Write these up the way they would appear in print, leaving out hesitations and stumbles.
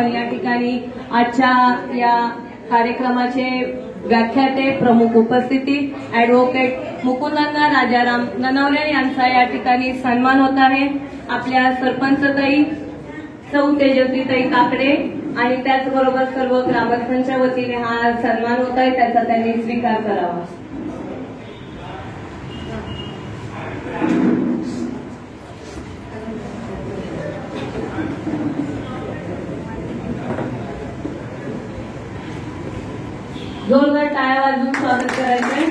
आपण या ठिकाणी आजच्या या कार्यक्रमाचे व्याख्याते प्रमुख उपस्थिती ॲडव्होकेट मुकुंदअण्णा राजाराम ननवरे यांचा या ठिकाणी सन्मान होत आहे। आपल्या सरपंचताई सौ तेजस्वीताई काकडे आणि त्याचबरोबर सर्व ग्रामस्थांच्या वतीने हा सन्मान होत आहे, त्याचा त्यांनी स्वीकार करावा। जोरदार टाळ्या वाजवून स्वागत करायचे।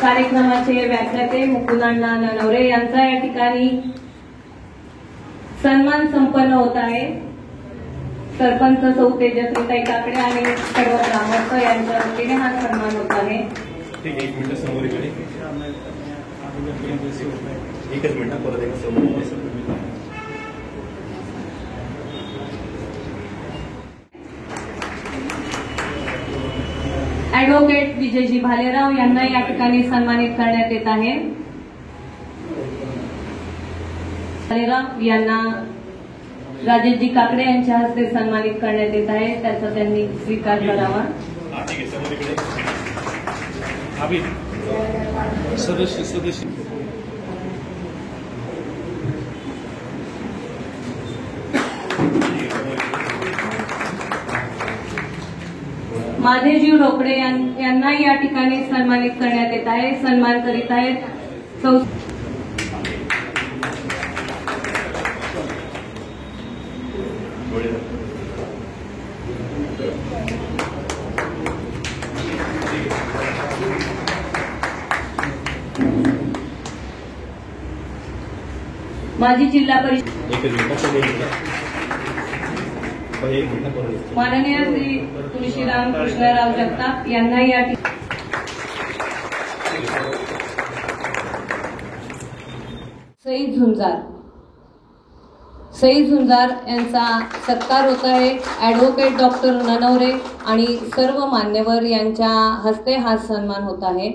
कार्यक्रमाचे व्याख्याते मुकुंदअण्णा ननवरे यांचा या ठिकाणी सन्मान संपन्न होत आहे। सरपंच सौ तेजस्वीताई काकडे आणि सर्व ग्रामस्थ यांच्या वतीने हा सन्मान होत आहे। एकच मिनिट परत एक समोर ॲडव्होकेट विजयजी भालेराव यांना या ठिकाणी सन्मानित करण्यात येत आहे। भालेराव यांना राजेशजी काकडे यांच्या हस्ते सन्मानित करण्यात येत आहे, त्याचा त्यांनी स्वीकार करावा। सदस्य माधेजी रोकडे यांना या ठिकाणी सन्मानित करण्यात येत आहे। सन्मान करीत आहेत माजी जिल्हा परिषद माननीय श्री तुळशीराम कृष्णराव जगताप यांना या सई झुंजार यांचा सत्कार होत आहे। ॲडव्होकेट डॉक्टर ननवरे आणि सर्व मान्यवर यांच्या हस्ते हा सन्मान होत आहे।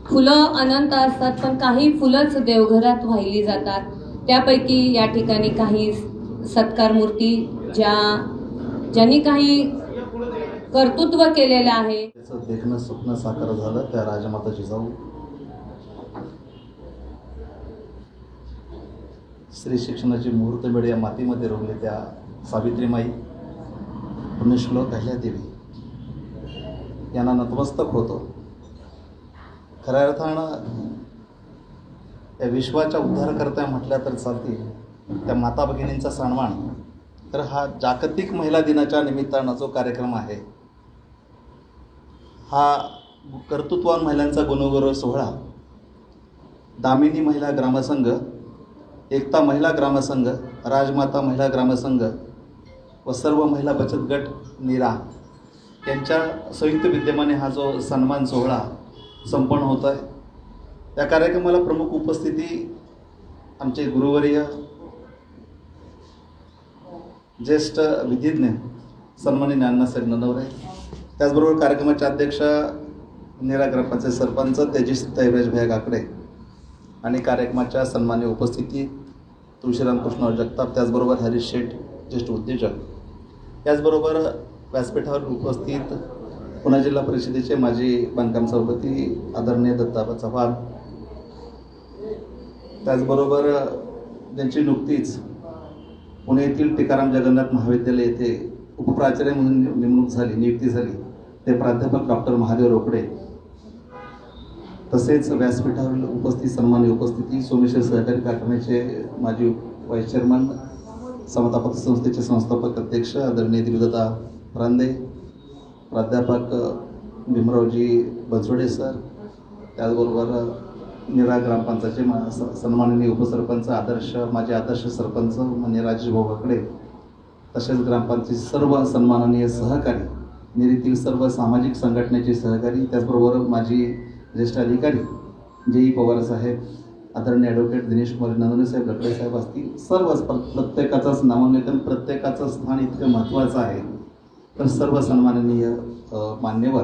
फुलं अनंत असतात, पण काही फुलंच देवघरात वाहिली जातात। त्यापैकी या ठिकाणी काही सत्कार मूर्ती ज्यांनी काही कर्तृत्व केलेलं आहे, त्याचं देखणं स्वप्न साकार झालं त्या राजमाता जिजाऊ स्त्री शिक्षणाची मुहूर्तमेढ या मातीमध्ये रोवले त्या सावित्रीमाई पुण्यश्लोक अहिल्यादेवी यांना नतमस्तक होतो। खऱ्या अर्थानं या विश्वाच्या उद्धारकर्त्या म्हटल्या तर चालतील त्या माता भगिनींचा सन्मान। तर हा जागतिक महिला दिनाच्या निमित्तानं जो कार्यक्रम आहे हा कर्तृत्ववान महिलांचा गुणगौरव सोहळा दामिनी महिला ग्रामसंघ, एकता महिला ग्रामसंघ, राजमाता महिला ग्रामसंघ व सर्व महिला बचत गट नीरा यांच्या संयुक्त विद्यमाने हा जो सन्मान सोहळा संपन्न होत आहे। या कार्यक्रमाला प्रमुख उपस्थिती आमचे गुरुवर्य ज्येष्ठ विधिज्ञ सन्माननीय अण्णासाहेब ननवरे, त्याचबरोबर कार्यक्रमाचे अध्यक्ष नीरा ग्रामपंचायत सरपंच तेजस्वीताई राजभाई काकडे आणि कार्यक्रमाच्या सन्माननीय उपस्थिती तुळशीराम कृष्णराव जगताप, त्याचबरोबर हरीश शेठ ज्येष्ठ उद्योजक, त्याचबरोबर व्यासपीठावर उपस्थित पुणे जिल्हा परिषदेचे माजी बांधकाम सभापती आदरणीय दत्ताबा चव्हाण, त्याचबरोबर त्यांची नुकतीच पुणे येथील टिकाराम जगन्नाथ महाविद्यालय येथे उपप्राचार्य म्हणून नियुक्ती झाली ते प्राध्यापक डॉक्टर महादेव रोकडे, तसेच व्यासपीठावर उपस्थित सन्माननीय उपस्थिती सोमेश्वर सहकारी कारखान्याचे माजी व्हाईस चेअरमन, समता संस्थेचे संस्थापक अध्यक्ष आदरणीय दिव्यदत्ता रांदे, प्राध्यापक भीमरावजी बनसोडे सर, त्याचबरोबर नीरा ग्रामपंचायतचे सन्माननीय उपसरपंच माजी आदर्श सरपंच माननीय राजेश भाऊ काकडे, तसेच ग्रामपंचायत सर्व सन्माननीय सहकारी, निरीतील सर्व सामाजिक संघटनेचे सहकारी, त्याचबरोबर माजी ज्येष्ठ अधिकारी जे पवार साहेब, आदरणीय ॲडव्होकेट दिनेश कुमार नंदने साहेब, लकडे साहेब असतील, सर्व प्रत्येकाचाच नामांकन, प्रत्येकाचं स्थान इतकं महत्त्वाचं आहे। तर सर्व सन्माननीय मान्यवर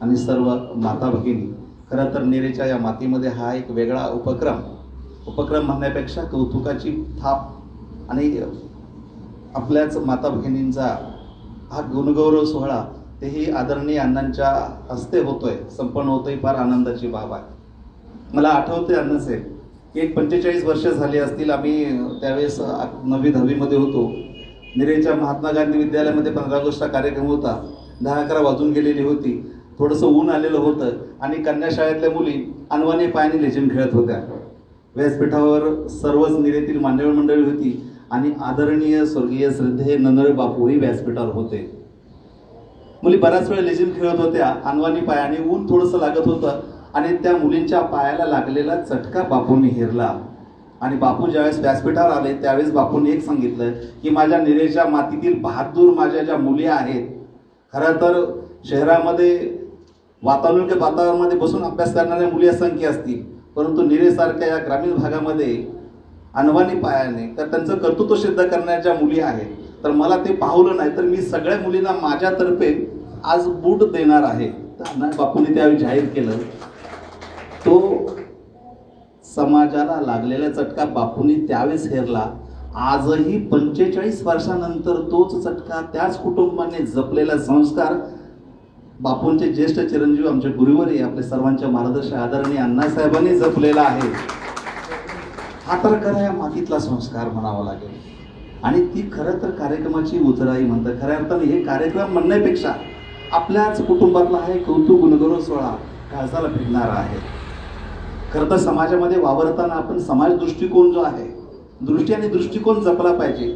आणि सर्व माता भगिनी, खरं तर नेरेच्या या मातीमध्ये हा एक वेगळा उपक्रम म्हणण्यापेक्षा कौतुकाची थाप आणि आपल्याच माता भगिनींचा हा गुणगौरव सोहळा तेही आदरणीय अण्णांच्या हस्ते होतोय, संपन्न होतोय, फार आनंदाची बाब आहे. मला आठवते अण्णाचे की एक 45 वर्ष झाली असतील. आम्ही त्यावेळेस 9वी 10वी मध्ये होतो. निरेच्या महात्मा गांधी विद्यालयामध्ये 15 ऑगस्टचा कार्यक्रम होता. 10-11 वाजून गेलेली होती. थोडंसं ऊन आलेलं होतं आणि कन्या शाळेतल्या मुली अनवाणी पायाने लेझीम खेळत होत्या. व्यासपीठावर सर्वच निरेतील मान्यवर मंडळी होती आणि आदरणीय स्वर्गीय श्रद्धेय ननवरे बापूही व्यासपीठावर होते. मुली बऱ्याच वेळ लेझीम खेळत होत्या अनवाणी पायाने. ऊन थोडंसं लागत होतं आणि त्या मुलींच्या पायाला लागलेला चटका बापूंनी हेरला. आणि बापू ज्यावेळेस व्यासपीठावर आले त्यावेळेस बापूंनी एक सांगितलं की माझ्या निरेच्या मातीतील बहादूर माझ्या ज्या मुली आहेत, खरं तर शहरामध्ये वातावरणामध्ये बसून अभ्यास करणाऱ्या मुली असंख्य असतील, परंतु निरेसारख्या या ग्रामीण भागामध्ये अनवाणी पायाने तर त्यांचं कर्तृत्व सिद्ध करण्याच्या मुली आहेत. तर मला ते पाहवलं नाही तर मी सगळ्या मुलींना माझ्यातर्फे आज बूट देणार आहे. तर बापूंनी त्यावेळी जाहीर केलं. तो समाजाला लागलेला चटका बापूंनी त्यावेळेस हेरला. आजही 45 वर्षानंतर तोच चटका त्याच कुटुंबाने जपलेला संस्कार बापूंचे ज्येष्ठ चिरंजीव आमचे गुरुवरी आपले सर्वांच्या मार्गदर्शक आदरणीय अण्णासाहेबांनी जपलेला आहे. हा तर खरा या मातीतला संस्कार म्हणावा लागेल. आणि ती खरं तर कार्यक्रमाची उतराई म्हणतात. खऱ्या अर्थाने हे कार्यक्रम म्हणण्यापेक्षा आपल्याच कुटुंबातला हा कौतुक गुणगौरव सोहळा काळजाला भिडणारा आहे. खरं तर समाजामध्ये वावरताना आपण समाज दृष्टिकोन जो आहे, दृष्टी आणि दृष्टिकोन जपला पाहिजे.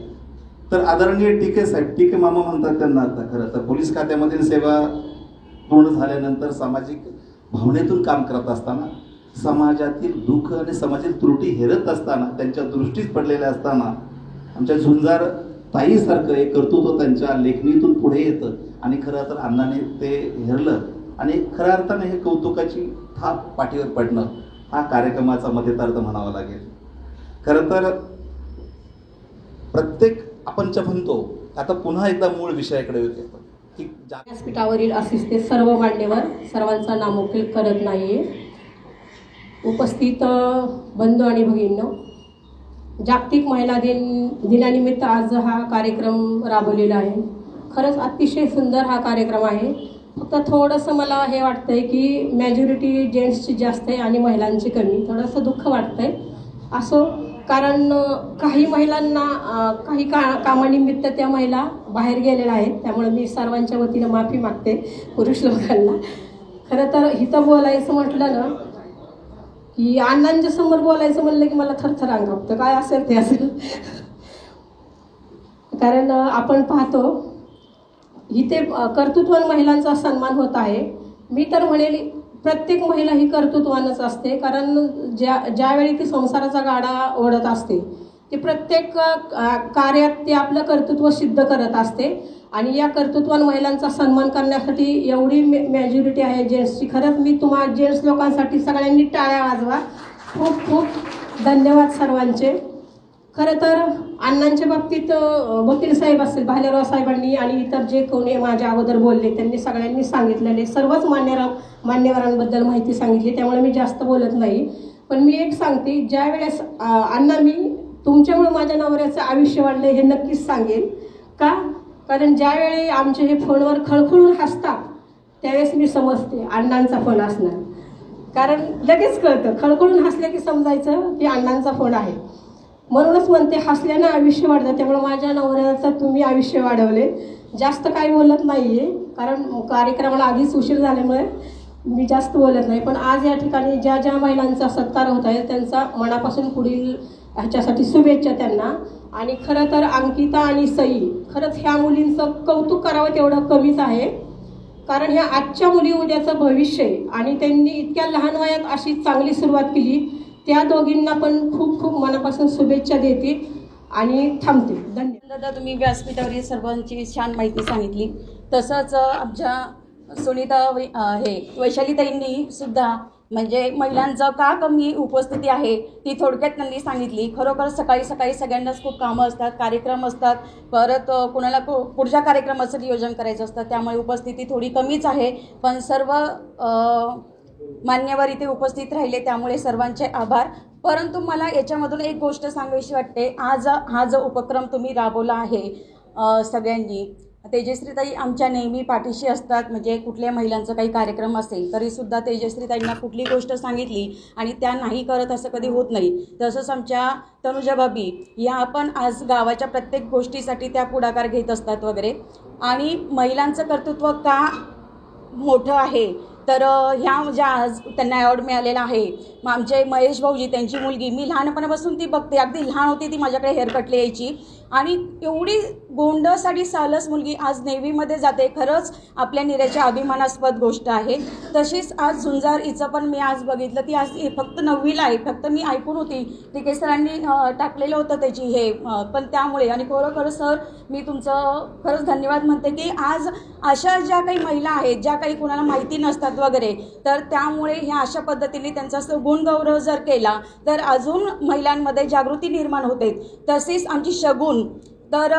तर आदरणीय टीके साहेब, टीके मामा म्हणतात त्यांना, आता खरं तर पोलीस खात्यामधील सेवा पूर्ण झाल्यानंतर सामाजिक भावनेतून काम करत असताना, समाजातील दुःख आणि समाजातील त्रुटी हेरत असताना, त्यांच्या दृष्टीत पडलेल्या असताना आमच्या झुंजार ताईसारखं एक कर्तृत्व त्यांच्या लेखणीतून पुढे येतं. आणि खरं तर अण्णाने ते हेरलं आणि खऱ्या अर्थाने हे कौतुकाची थाप पाठीवर पडणं हा कार्यक्रमाचा मध्यतार्थ म्हणावा लागेल. खरं तर प्रत्येक आपण म्हणतो, आता पुन्हा एकदा मूळ विषयाकडे येतो की व्यासपीठावरील असते सर्व मान्यवर, सर्वांचा नामोल्लेख करत नाहीये. उपस्थित बंधू आणि भगिनींनो, जागतिक महिला दिनानिमित्त आज हा कार्यक्रम राबवलेला आहे. खरंच अतिशय सुंदर हा कार्यक्रम आहे. फक्त थोडंसं मला हे वाटतंय की मॅजॉरिटी जेंट्सची जास्त आहे आणि महिलांची कमी. थोडंसं दुःख वाटतंय असं, कारण काही महिलांना काही कामानिमित्त त्या महिला बाहेर गेलेल्या आहेत. त्यामुळे मी सर्वांच्या वतीनं माफी मागते पुरुष लोकांना. खरं तर इथं बोलायचं म्हटलं ना की अण्णांच्या समोर बोलायचं म्हणलं की मला थरथर अंगावतं. काय असेल ते असेल. कारण आपण पाहतो इथे कर्तृत्वान महिलांचा सन्मान होत आहे. मी तर म्हणेल प्रत्येक महिला ही कर्तृत्वानच असते. कारण ज्यावेळी ती संसाराचा गाडा ओढत असते ती प्रत्येक कार्यात ती आपलं कर्तृत्व सिद्ध करत असते. आणि या कर्तृत्वान महिलांचा सन्मान करण्यासाठी एवढी मॅजॉरिटी आहे जेंट्सची. खरंच मी तुम्हाला जेंट्स लोकांसाठी सगळ्यांनी टाळ्या वाजवा. खूप खूप धन्यवाद सर्वांचे. खरं तर अण्णांच्या बाबतीत वकील साहेब असतील, भालेराव साहेबांनी आणि इतर जे कोणी माझ्या अगोदर बोलले त्यांनी सगळ्यांनी सांगितलेले सर्वच मान्यवरांबद्दल माहिती सांगितली. त्यामुळे मी जास्त बोलत नाही. पण मी एक सांगते, ज्या वेळेस अण्णा मी तुमच्यामुळे माझ्या नवऱ्याचं आयुष्य वाढलं हे नक्कीच सांगेल. का? कारण ज्यावेळी आमचे हे फोनवर खळखळून हसतात त्यावेळेस मी समजते अण्णांचा फोन असणार. कारण लगेच कळतं, खळखळून हसले की समजायचं की अण्णांचा फोन आहे. म्हणूनच म्हणते हसल्यानं आयुष्य वाढतं. त्यामुळे माझ्या नवऱ्याचं तुम्ही आयुष्य वाढवले. जास्त काही बोलत नाही आहे कारण कार्यक्रमाला आधीच उशीर झाल्यामुळे मी जास्त बोलत नाही. पण आज या ठिकाणी ज्या ज्या महिलांचा सत्कार होत आहे त्यांचा मनापासून पुढील ह्याच्यासाठी शुभेच्छा त्यांना. आणि खरं तर अंकिता आणि सई, खरंच ह्या मुलींचं कौतुक करावं तेवढं कमीच आहे. कारण ह्या आजच्या मुली उद्याचं भविष्य आहे. आणि त्यांनी इतक्या लहान वयात अशी चांगली सुरुवात केली. त्या दोघींना पण खूप खूप मनापासून शुभेच्छा देते आणि थांबते. धन्यवाद. तुम्ही व्यासपीठावरील सर्वांची छान माहिती सांगितली. तसंच आमच्या सुनीता वैशालीताईंनी सुद्धा म्हणजे महिलांचं का कमी उपस्थिती आहे ती थोडक्यात त्यांनी सांगितली. खरोखर सकाळी सकाळी सगळ्यांनाच खूप कामं असतात, कार्यक्रम असतात, परत कुणाला पुढच्या कार्यक्रमाचं नियोजन करायचं असतं, त्यामुळे उपस्थिती थोडी कमीच आहे. पण सर्व मान्यवर इथे उपस्थित राहिले त्यामुळे सर्वांचे आभार. परंतु मला याच्यामधून एक गोष्ट सांगावीशी वाटते. आज हा जो उपक्रम तुम्ही राबवला आहे सगळ्यांनी, तेजश्रीताई आमच्या नेहमी पाठीशी असतात. म्हणजे कुठल्या महिलांचा काही कार्यक्रम असेल तरीसुद्धा तेजश्रीताईंना कुठली गोष्ट सांगितली आणि त्या नाही करत असं कधी होत नाही. तसंच आमच्या तनुजा भाभी या पण आज गावाच्या प्रत्येक गोष्टीसाठी त्या पुढाकार घेत असतात वगैरे. आणि महिलांचं कर्तृत्व का मोठं आहे तर ह्या ज्या आज त्यांना अवॉर्ड मिळालेला आहे, मग आमचे महेश भाऊजी त्यांची मुलगी, मी लहानपणापासून ती बघते, अगदी लहान होती ती माझ्याकडे हेअरकटला यायची आणि एवढी गोंडस आणि सालस मुलगी आज नेव्हीमध्ये जाते. खरंच आपल्या निऱ्याच्या अभिमानास्पद गोष्ट आहे. तशीच आज झुंजार हिचं पण मी आज बघितलं, ती आज फक्त 9वीला आहे. फक्त मी ऐकून होती टिके सरांनी टाकलेलं होतं त्याची हे, पण त्यामुळे आणि खरोखर सर मी तुमचं खरंच धन्यवाद म्हणते की आज अशा ज्या काही महिला आहेत ज्या काही कुणाला माहिती नसतात वगैरे, तर त्यामुळे ह्या अशा पद्धतीने त्यांचा गुणगौरव जर केला तर अजून महिलांमध्ये जागृती निर्माण होते. तसेच आमची शगुन, तर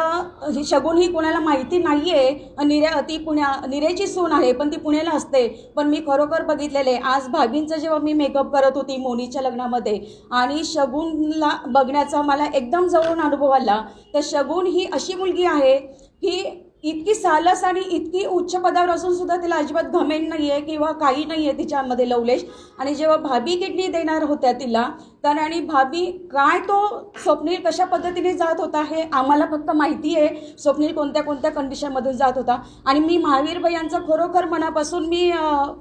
ही शगुन ही कुणाला माहिती नाही आहे. ती निरेची सून आहे पण ती पुण्याला असते. पण मी खरोखर बघितलेले आज भाभींचं जेव्हा मी मेकअप करत होती मोनीच्या लग्नामध्ये आणि शगुनला बघण्याचा मला एकदम जवळून अनुभव आला. तर शगुन ही अशी मुलगी आहे की इतकी सालस आणि इतकी उच्च पदावर असून सुद्धा तिला अजिबात घमेंड नाही आहे किंवा काही नाही आहे तिच्यामध्ये लवलेश. आणि जेव्हा भाभी किडनी देणार होत्या तिला तर आणि भाभी काय तो स्वप्नील कशा पद्धतीने जात होता हे आम्हाला फक्त माहिती आहे. स्वप्नील कोणत्या कोणत्या कंडिशनमधून जात होता आणि मी महावीरबाई यांचा खरोखर मनापासून मी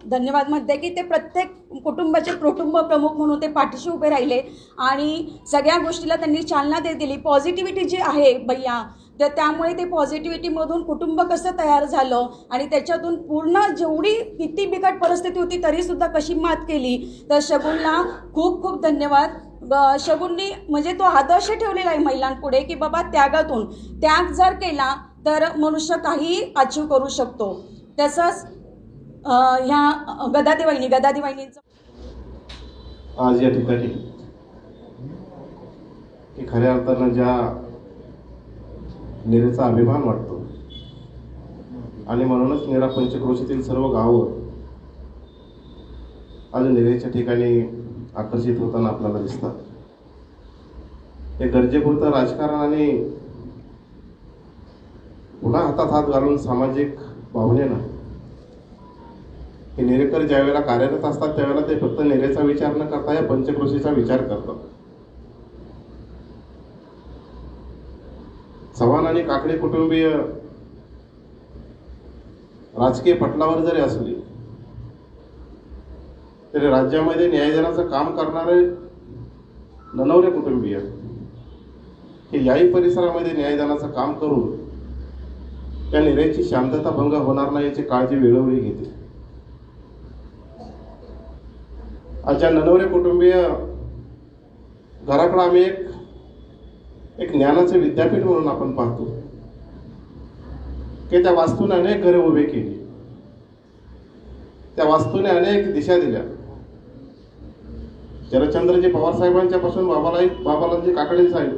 धन्यवाद म्हणते की ते प्रत्येक कुटुंबाचे कुटुंब प्रमुख म्हणून ते पाठीशी उभे राहिले आणि सगळ्या गोष्टीला त्यांनी चालना देत गेली. पॉझिटिव्हिटी जी आहे भैया, तर त्यामुळे ते पॉझिटिव्हिटीमधून कुटुंब कसं तयार झालं आणि त्याच्यातून पूर्ण जेवढी किती बिकट परिस्थिती होती तरीसुद्धा कशी मात केली. तर शगुनला खूप खूप धन्यवाद. शगुननी म्हणजे तो आदर्श ठेवलेला आहे महिलांपुढे की बाबा त्यागातून त्याग जर केला तर मनुष्य काही अचीव करू शकतो. तसंच ह्या गदादेवाईंचं आज या ठिकाणी की खऱ्या अर्थानं ज्या निरेचा अभिमान वाटतो आणि म्हणूनच निरा पंचक्रोशीतील सर्व गावं आज निरेच्या ठिकाणी आकर्षित होताना आपल्याला दिसतात. हे गरजेपुरतं राजकारण आणि पुन्हा हातात हात घालून सामाजिक भावनेनं हे निरेकर ज्या वेळेला कार्यरत असतात त्यावेळेला ते फक्त निरेचा विचार न करता या पंचक्रोशीचा विचार करतात. चव्हाण आणि काकडे कुटुंबीय राजकीय पटलावर जरी असली तरी राज्यामध्ये न्यायदानाचं काम करणारे ननवरे कुटुंबीय हे याही परिसरामध्ये न्यायदानाचं काम करून त्या निरेची शांतता भंग होणार नाही याची काळजी वेळोवेळी घेते. आज ज्या ननवरे कुटुंबीय घराकडे आम्ही एक ज्ञानाचे विद्यापीठ म्हणून आपण पाहतो की त्या वास्तूने अनेक घरे उभे केली, त्या वास्तूने अनेक दिशा दिल्या. शरदचंद्रजी पवार साहेबांच्या पासून बाबालालजी काकडे साहेब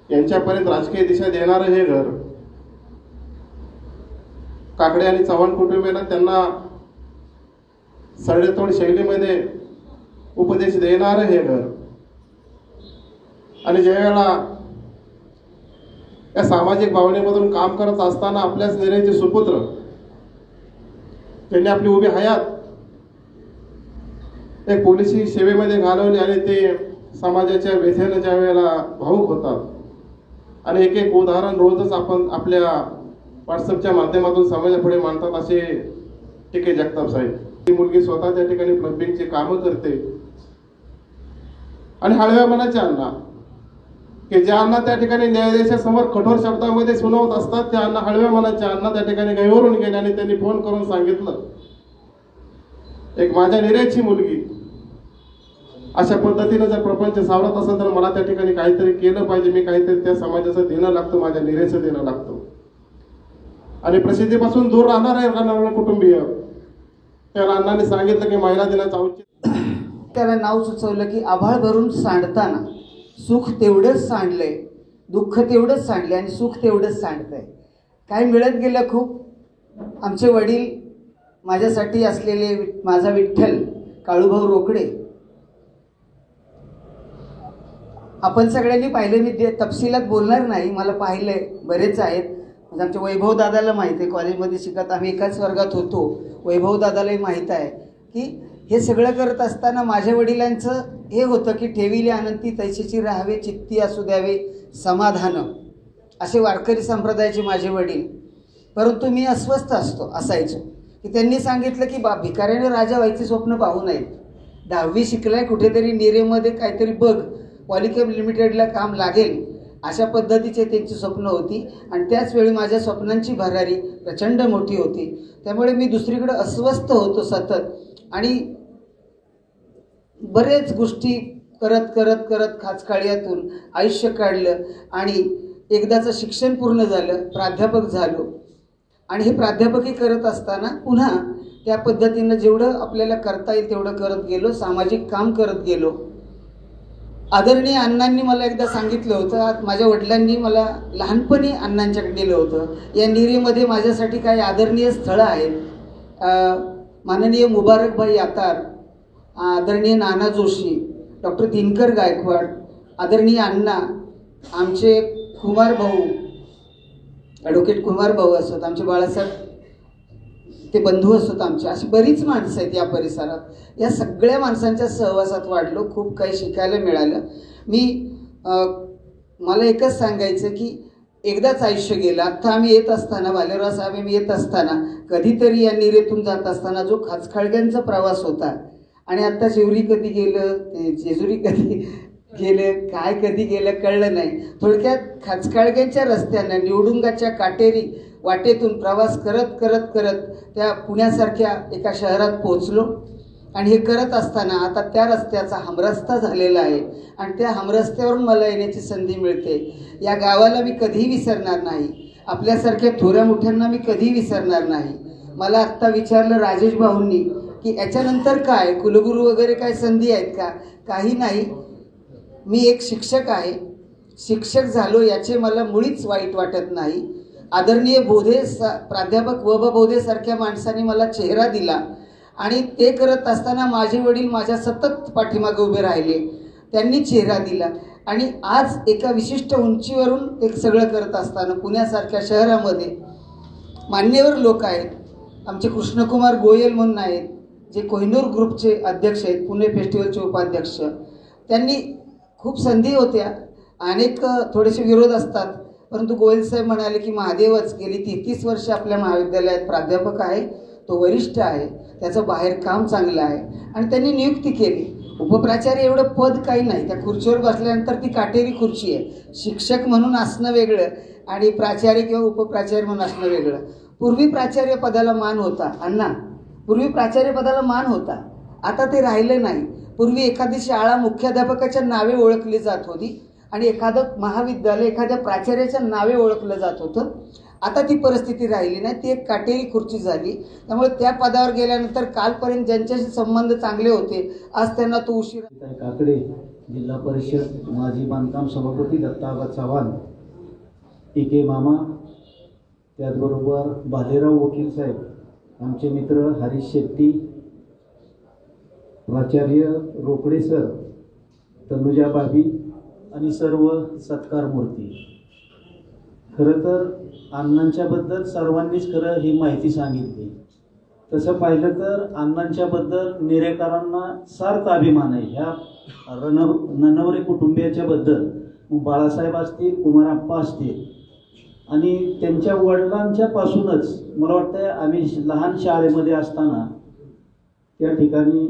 यांच्यापर्यंत राजकीय दिशा देणारं हे घर, काकडे आणि चव्हाण कुटुंबियांना त्यांना सरळेतोड शैलीमध्ये उपदेश देणारं हे घर आणि ज्या वेळेला या सामाजिक भावनेमधून काम करत असताना आपल्याच निरेचे सुपुत्र त्यांनी आपली उभी हयात एक पोलिसी सेवेमध्ये घालवली आणि ते समाजाच्या व्यथेनं ज्या वेळेला भावुक होतात आणि एक एक उदाहरण रोजच आपण आपल्या व्हॉट्सअपच्या माध्यमातून समाजापुढे मांडतात असे टिके जगताप साहेब. ती मुलगी स्वतः त्या ठिकाणी प्लंबिंगची कामं करते आणि हळव्या मनाच्या अण्णा की ज्या अण्णा त्या ठिकाणी न्यायाधीशाच्या समोर कठोर शब्दामध्ये सुनावत असतात त्या अण्णा हळव्या मनाच्या अण्णा त्या ठिकाणी गैवरून गेले आणि त्यांनी फोन करून सांगितलं एक माझ्या निरेची मुलगी अशा पद्धतीने जर प्रपंच सावरत असेल तर मला त्या ठिकाणी काहीतरी केलं पाहिजे, मी काहीतरी त्या समाजाचं देणं लागतं, माझ्या निरेचं देणं लागतं. आणि प्रसिद्धीपासून दूर राहणार आहे कुटुंबीय त्याला अण्णांनी सांगितलं की महिला दिनाचं औचित्य त्याला नाव सुचवलं की आभाळ भरून सांडताना सुख तेवढंच सांडलंय, दुःख तेवढंच सांडलंय आणि सुख तेवढंच सांडतंय. काय मिळत गेलं खूप. आमचे वडील माझ्यासाठी असलेले माझा विठ्ठल काळूभाऊ रोकडे आपण सगळ्यांनी पाहिले, मी तपशिलात बोलणार नाही, मला पाहिलंय बरेच आहेत. म्हणजे आमच्या वैभव दादाला माहीत आहे, कॉलेजमध्ये शिकत आम्ही एकाच वर्गात होतो. वैभव दादालाही माहीत आहे की हे सगळं करत असताना माझ्या वडिलांचं हे होतं की ठेविले अनंती तैशीची राहावे, चित्ती असू द्यावे समाधान, असे वारकरी संप्रदायाचे माझे वडील. परंतु मी अस्वस्थ असायचो की त्यांनी सांगितलं की भिकाऱ्याने राजा व्हायचे स्वप्न पाहू नयेत. 10वी शिकलाय, कुठेतरी निरेमध्ये काहीतरी बघ, पॉलिकॅब लिमिटेडला काम लागेल, अशा पद्धतीचे त्यांची स्वप्न होती. आणि त्याच वेळी माझ्या स्वप्नांची भरारी प्रचंड मोठी होती. त्यामुळे मी दुसरीकडे अस्वस्थ होतो सतत. आणि बरेच गोष्टी करत करत करत खाचकाळ्यातून आयुष्य काढलं. आणि एकदाचं शिक्षण पूर्ण झालं, प्राध्यापक झालो. आणि हे प्राध्यापकी करत असताना पुन्हा त्या पद्धतीनं जेवढं आपल्याला करता येईल तेवढं करत गेलो, सामाजिक काम करत गेलो. आदरणीय अण्णांनी मला एकदा सांगितलं होतं, माझ्या वडिलांनी मला लहानपणी अण्णांच्याकडे नेलं होतं. या निरीमध्ये माझ्यासाठी काही आदरणीय स्थळं आहेत. माननीय मुबारकभाई यातार, आदरणीय नाना जोशी, डॉक्टर दिनकर गायकवाड, आदरणीय अण्णा, आमचे कुमार भाऊ, ॲडव्होकेट कुमार भाऊ असत, आमचे बाळासाहेब ते बंधू असत आमचे, अशी बरीच माणसं आहेत या परिसरात. या सगळ्या माणसांच्या सहवासात वाढलो, खूप काही शिकायला मिळालं. मला एकच सांगायचं की एकदाच आयुष्य गेलं. आत्ता आम्ही येत असताना, भालेराव साहेब आम्ही येत असताना, कधीतरी या निरेतून जात असताना जो खाचखळग्यांचा प्रवास होता, आणि आत्ता शिवरी कधी गेलं, ते जेजुरी कधी गेलं, काय कधी गेलं कळलं नाही. थोडक्यात खाचकाळग्यांच्या रस्त्यानं निवडुंगाच्या काटेरी वाटेतून प्रवास करत करत करत त्या पुण्यासारख्या एका शहरात पोहोचलो. आणि हे करत असताना आता त्या रस्त्याचा हमरस्ता झालेला आहे. आणि त्या हमरस्त्यावरून मला येण्याची संधी मिळते. या गावाला मी कधीही विसरणार नाही. आपल्यासारख्या थोऱ्या मोठ्यांना मी कधीही विसरणार नाही. मला आत्ता विचारलं राजेश भाऊंनी की याच्यानंतर काय, कुलगुरू वगैरे काय संधी आहेत का? काही नाही. मी एक शिक्षक आहे, शिक्षक झालो याचे मला मुळीच वाईट वाटत नाही. आदरणीय बोधे प्राध्यापक व बोधेसारख्या माणसांनी मला चेहरा दिला. आणि ते करत असताना माझे वडील माझ्या सतत पाठीमागे उभे राहिले, त्यांनी चेहरा दिला. आणि आज एका विशिष्ट उंचीवरून एक सगळं करत असताना पुण्यासारख्या शहरामध्ये मान्यवर लोक आहेत. आमचे कृष्णकुमार गोयल म्हणून आहेत, जे कोहिनूर ग्रुपचे अध्यक्ष आहेत, पुणे फेस्टिवलचे उपाध्यक्ष. त्यांनी खूप संधी होत्या, अनेक थोडेसे विरोध असतात, परंतु गोयल साहेब म्हणाले की महादेवच गेली 33 वर्ष आपल्या महाविद्यालयात प्राध्यापक आहे, तो वरिष्ठ आहे, त्याचं बाहेर काम चांगलं आहे. आणि त्यांनी नियुक्ती केली. उपप्राचार्य एवढं पद काही नाही, त्या खुर्चीवर बसल्यानंतर ती काटेरी खुर्ची आहे. शिक्षक म्हणून असणं वेगळं आणि प्राचार्य किंवा उपप्राचार्य म्हणून असणं वेगळं. पूर्वी प्राचार्य पदाला मान होता अण्णा, पूर्वी प्राचार्य पदाला मान होता, आता ते राहिलं नाही. पूर्वी एखादी शाळा मुख्याध्यापकाच्या नावे ओळखली जात होती आणि एखादं महाविद्यालय एखाद्या प्राचार्याच्या नावे ओळखलं जात होतं. आता ती परिस्थिती राहिली नाही, ती एक काटेरी खुर्ची झाली. त्यामुळे त्या पदावर गेल्यानंतर कालपर्यंत ज्यांच्याशी संबंध चांगले होते, आज त्यांना तो उशीर. काकडे, जिल्हा परिषद माजी बांधकाम सभापती दत्ताबा चव्हाण, इके मामा, त्याचबरोबर भालेराव वकील साहेब, आमचे मित्र हरीश शेट्टी, प्राचार्य रोकडे सर, तनुजा बाबी आणि सर्व सत्कार मूर्ती. खरं तर अण्णांच्याबद्दल सर्वांनीच खरं ही माहिती सांगितली. तसं पाहिलं तर अण्णांच्याबद्दल निरेकरांना सार्थ अभिमान आहे. ह्या ननवरे कुटुंबियाच्याबद्दल बाळासाहेब असतील, कुमारप्पा असतील, आणि त्यांच्या वडिलांच्या पासूनच मला वाटतं आम्ही लहान शाळेमध्ये असताना त्या ठिकाणी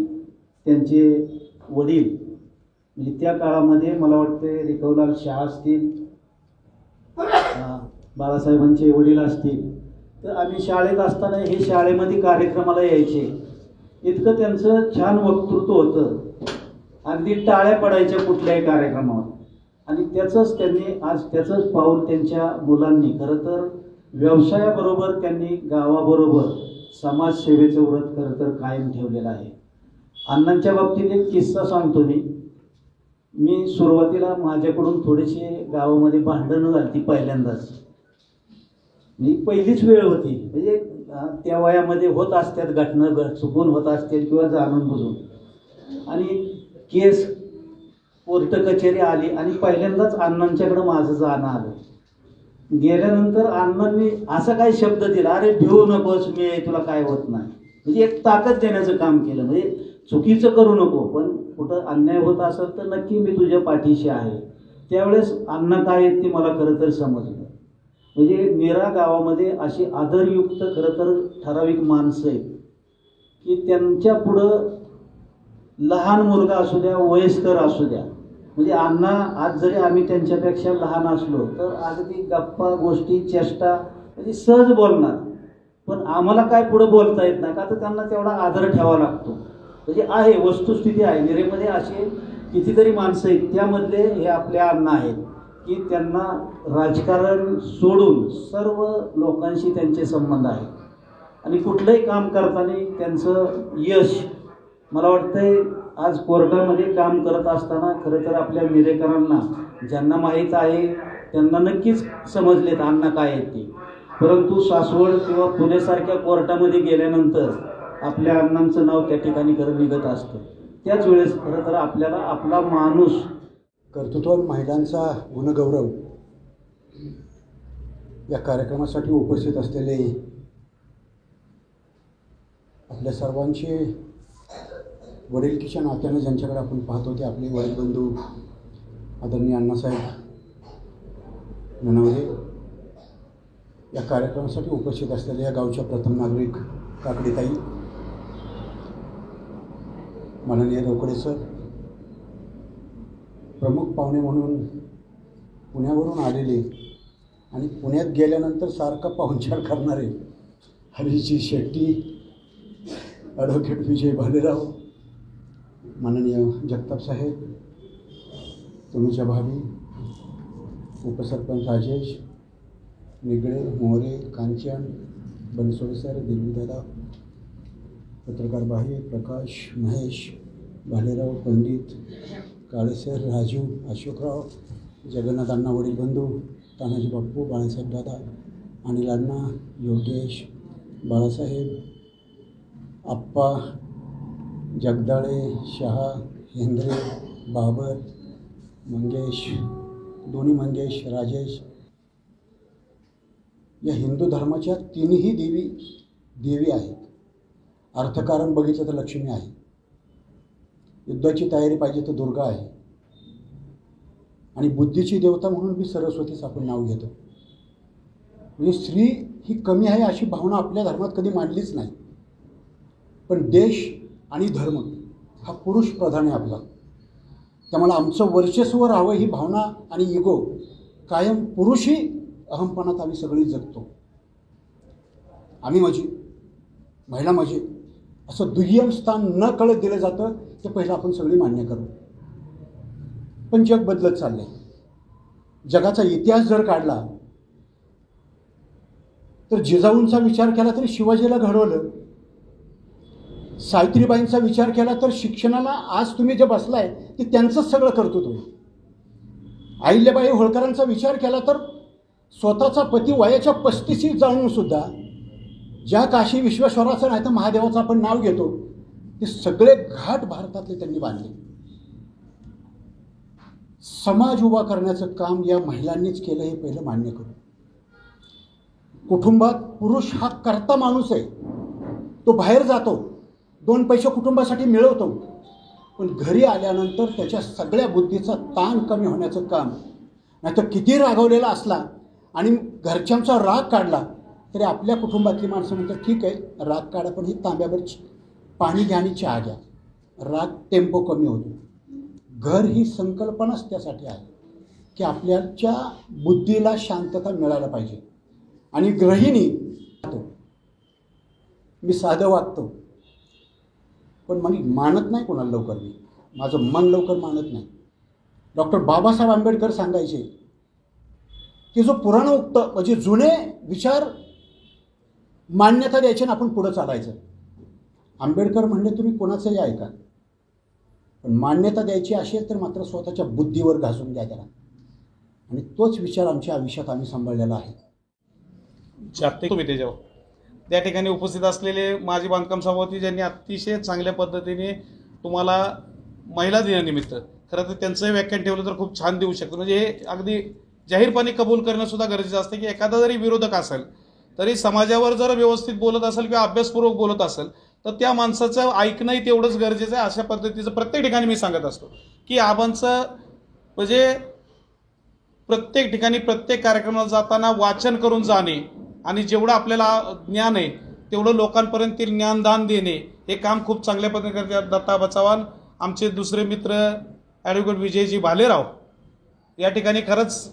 त्यांचे वडील, म्हणजे त्या काळामध्ये मला वाटते रिकवलाल शाह असतील, बाळासाहेबांचे वडील असतील, तर आम्ही शाळेत असताना हे शाळेमध्ये कार्यक्रमाला यायचे. इतकं त्यांचं छान वक्तृत्व होतं, अगदी टाळ्या पडायच्या कुठल्याही कार्यक्रमावर. आणि त्याचंच त्यांनी आज त्याचंच पाऊल त्यांच्या मुलांनी खरं तर व्यवसायाबरोबर त्यांनी गावाबरोबर समाजसेवेचं व्रत खरं तर कायम ठेवलेलं आहे. अण्णांच्या बाबतीत एक किस्सा सांगतो मी सुरुवातीला माझ्याकडून थोडीशी गावामध्ये भांडणं झाली ती पहिल्यांदाच. मी पहिलीच वेळ होती, म्हणजे त्या वयामध्ये होत असतात घटना, चुकून होत असतील किंवा जाणून बुजून. आणि केस कोर्ट कचेरी आली आणि पहिल्यांदाच अण्णांच्याकडे माझं जाणं आलं. गेल्यानंतर अण्णांनी असा काही शब्द दिला, अरे भिवू नकोस, मी तुला काय होत नाही. म्हणजे एक ताकद देण्याचं काम केलं. म्हणजे चुकीचं करू नको, पण कुठं अन्याय होत असेल तर नक्की मी तुझ्या पाठीशी आहे. त्यावेळेस अण्णा काय आहेत ते मला खरं तर समजलं. म्हणजे नीरा गावामध्ये अशी आदरयुक्त खरं तर ठराविक माणसं आहेत की त्यांच्या पुढं लहान मुलगा असू द्या, वयस्कर असू द्या, म्हणजे अण्णा आज जरी आम्ही त्यांच्यापेक्षा लहान असलो तर अगदी गप्पा गोष्टी चेष्टा म्हणजे सहज बोलणार. पण आम्हाला काय पुढं बोलता येत नाही का, तर त्यांना तेवढा आदर ठेवावा लागतो. म्हणजे आहे, वस्तुस्थिती आहे. निरेमध्ये असे कितीतरी माणसं आहेत, त्यामधले हे आपले अण्णा आहेत की त्यांना राजकारण सोडून सर्व लोकांशी त्यांचे संबंध आहेत. आणि कुठलंही काम करताना त्यांचं यश मला वाटतंय आज कोर्टामध्ये काम करत असताना खरं तर आपल्या मिरेकरांना ज्यांना माहीत आहे त्यांना नक्कीच समजलेत अण्णा काय आहेत ते. परंतु सासवड किंवा पुण्यासारख्या कोर्टामध्ये गेल्यानंतर आपल्या अण्णांचं नाव त्या ठिकाणी खरं निघत असतं. त्याच वेळेस खरं तर आपल्याला आपला माणूस कर्तृत्वान महिलांचा गुणगौरव या कार्यक्रमासाठी उपस्थित असलेले आपल्या सर्वांचे वडिलकीच्या नात्याने ज्यांच्याकडे आपण पाहतो ते आपले वडील बंधू आदरणीय अण्णासाहेब ननवरे, या कार्यक्रमासाठी उपस्थित असलेल्या या गावच्या प्रथम नागरिक काकडीताई, माननीय रोकडे सर, प्रमुख पाहुणे म्हणून पुण्यावरून आलेले आणि पुण्यात गेल्यानंतर सारखा पाहुणचार करणारे हरीजी शेट्टी, ॲडव्होकेट विजय भालेराव, माननीय जगताप साहेब, तनुजा भाभी, उपसरपंच राजेश निगळे, मोरे, कांचन, बनसोडे सर, दिल्लीदादा, पत्रकार भाई, प्रकाश, महेश, भालेराव, पंडित, काळेसर, राजू, अशोकराव, जगन्नाथ अण्णा वडील बंधू, तानाजी बाप्पू, बाळासाहेब दादा, अनिल अण्णा, योगेश, बाळासाहेब, आप्पा, जगदाळे, शहा, हेंद्रे, बाबर, मंगेश, दोन्ही मंगेश, राजेश, या हिंदू धर्माच्या तिन्ही देवी आहेत. अर्थकारण बघितलं तर लक्ष्मी आहे, युद्धाची तयारी पाहिजे तर दुर्गा आहे, आणि बुद्धीची देवता म्हणून मी सरस्वतीचं आपण नाव घेतो. म्हणजे स्त्री ही कमी आहे अशी भावना आपल्या धर्मात कधी मांडलीच नाही. पण देश आणि धर्म हा पुरुष प्रधान आहे आपला, त्यामुळे आमचं वर्चस्व राहावं ही भावना आणि इगो कायम पुरुषी अहमपणात आम्ही सगळी जगतो. आम्ही माझी महिला माझी असं दुय्यम स्थान न कळत दिलं जातं ते पहिलं आपण सगळी मान्य करू. पण जग बदलत चाललंय. जगाचा इतिहास जर काढला तर जिजाऊंचा विचार केला तरी शिवाजीला घडवलं, सावित्रीबाईंचा विचार केला तर शिक्षणाला आज तुम्ही जे बसलाय ते त्यांचंच सगळं करतो तुम्ही. अहिल्याबाई होळकरांचा विचार केला तर स्वतःचा पती वयाच्या 35 जाऊन सुद्धा ज्या काशी विश्वेश्वराचं नाही तर महादेवाचं आपण नाव घेतो ते सगळे घाट भारतातले त्यांनी बांधले. समाज उभा करण्याचं काम या महिलांनीच केलं हे पहिलं मान्य करू. कुटुंबात पुरुष हा कर्ता माणूस आहे, तो बाहेर जातो, 2 पैसे कुटुंबासाठी मिळवतो, पण घरी आल्यानंतर त्याच्या सगळ्या बुद्धीचा ताण कमी होण्याचं काम, नाहीतर किती रागवलेला असला आणि घरच्यांचा राग काढला तरी आपल्या कुटुंबातली माणसं म्हणतात ठीक आहे राग काढा पण ही तांब्यावर पाणी घ्या आणि चहा घ्या, राग टेम्पो कमी होतो. घर ही संकल्पनाच त्यासाठी आहे की आपल्याच्या बुद्धीला शांतता मिळायला पाहिजे. आणि गृहिणी, मी साधं वागतो पण मला मानत नाही कोणाला लवकर, मी माझं मन लवकर मानत नाही. डॉक्टर बाबासाहेब आंबेडकर सांगायचे की जो पुराणोक्त म्हणजे जुने विचार मान्यता द्यायचे ना आपण पुढं चालायचं. आंबेडकर म्हणले तुम्ही कोणाचंही ऐका पण मान्यता द्यायची असेल तर मात्र स्वतःच्या बुद्धीवर घासून घ्या त्याला. आणि तोच विचार आमच्या आयुष्यात आम्ही सांभाळलेला आहे. जागतिक त्याच्यावर त्या ठिकाणी उपस्थित असलेले माजी बांधकाम सभापती ज्यांनी अतिशय चांगल्या पद्धतीने तुम्हाला महिला दिनानिमित्त खरं तर त्यांचंही व्याख्यान ठेवलं तर खूप छान देऊ शकतो. म्हणजे हे अगदी जाहीरपणे कबूल करणं सुद्धा गरजेचं असतं की एखादा जरी विरोधक असेल तरी समाजावर जर व्यवस्थित बोलत असेल किंवा अभ्यासपूर्वक बोलत असेल तर त्या माणसाचं ऐकणंही तेवढंच गरजेचं आहे. अशा पद्धतीचं प्रत्येक ठिकाणी मी सांगत असतो की आबांचं म्हणजे प्रत्येक ठिकाणी प्रत्येक कार्यक्रमाला जाताना वाचन करून जाणे आणि जेवढं आपल्याला ज्ञान आहे तेवढं लोकांपर्यंत ज्ञानदान देणे हे काम खूप चांगल्या पद्धतीने करतात दत्ताबा चव्हाण. आमचे दुसरे मित्र ॲडव्होकेट विजयजी भालेराव या ठिकाणी खरंच